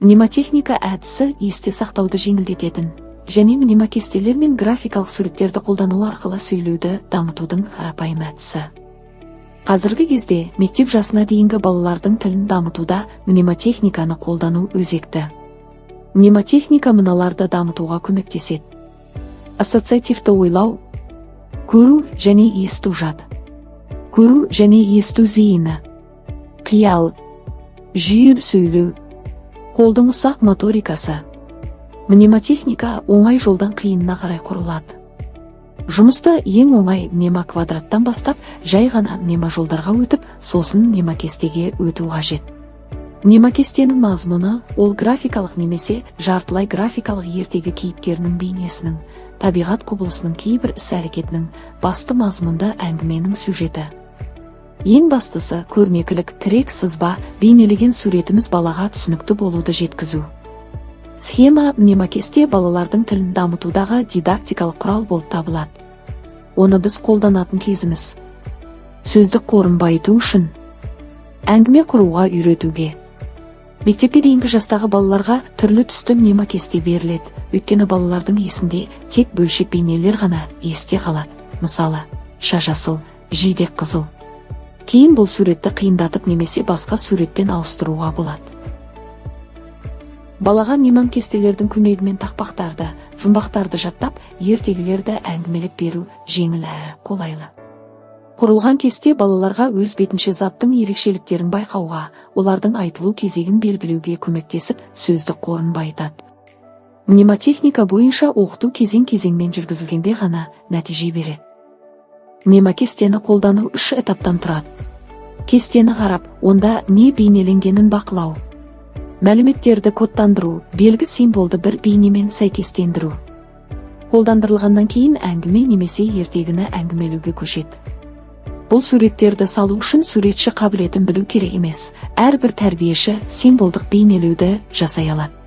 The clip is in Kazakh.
Мнемотехника әдісі есте сақтауды жеңілдететін және мнемокестелер мен графикалық суреттерді қолдану арқылы сөйлеуді дамытудың қарапайым әдісі. Қазіргі кезде мектеп жасына дейінгі балалардың тілін дамытуда мнемотехниканы қолдану өзекті. Мнемотехника мыналарды дамытуға көмектеседі. Ассоциативті ойлау, көру және есту жад. Көру және есту зейіні, қиял, жүйелі сөйлеу, қолдың ұсақ моторикасы. Мнемотехника оңай жолдан қиынына қарай құрылады. Жұмыста ең оңай мнема квадраттан бастап, жай ғана мнема жолдарға өтіп, сосын мнемокестеге өту қажет. Мнемокестенің мазмұны ол графикалық немесе жартылай графикалық ертегі кейіпкерінің бейнесінің, табиғат құбылысының кейбір іс-әрекетінің, басты мазмұнда әңгіменің сюжеті. Ең бастысы көрнекілік тірек сызба бейнелеген суретіміз балаға түсінікті болуды жеткізу. Схема мнемокесте балалардың тілін дамытудағы дидактикалық құрал болып табылады. Оны біз қолданатын кезіміз сөздік қорын байыту үшін, әңгіме құруға үйретуге. Мектепке дейінгі жастағы балаларға түрлі түсті мнемокесте беріледі, өйткені балалардың есінде тек бөлшек бейнелер ғана есте қалады. Мысалы, шажасыл, жидек қызыл. Кейін бұл суретті қиындатып немесе басқа суретпен ауыстыруға болады. Балаға мнемкестелердің көмегімен тақпақтарды, жұмбақтарды жаттап, ертегілерді әңгімелеп беру жеңіл әрі қолайлы. Құрылған кесте балаларға өз бетінше заттың ерекшеліктерін байқауға, олардың айтылу кезегін белгілеуге көмектесіп, сөздік қорын байытады. Мнемотехника бойынша оқыту кезең-кезеңмен жүргізілгенде ғана нәтиже береді. Мнемокестені қолдану 3 этаптан тұрады. Кестені қарап, онда не бейнеленгенін бақылау. Мәліметтерді кодтандыру, белгі символды бір бейнемен сәйкестендіру. Қолдандырылғаннан кейін әңгіме немесе ертегіні әңгімелеуге көшеді. Бұл суреттерді салу үшін суретші қабілетін білу керек емес, әрбір тәрбиеші символдық бейнелеуді жасай алады.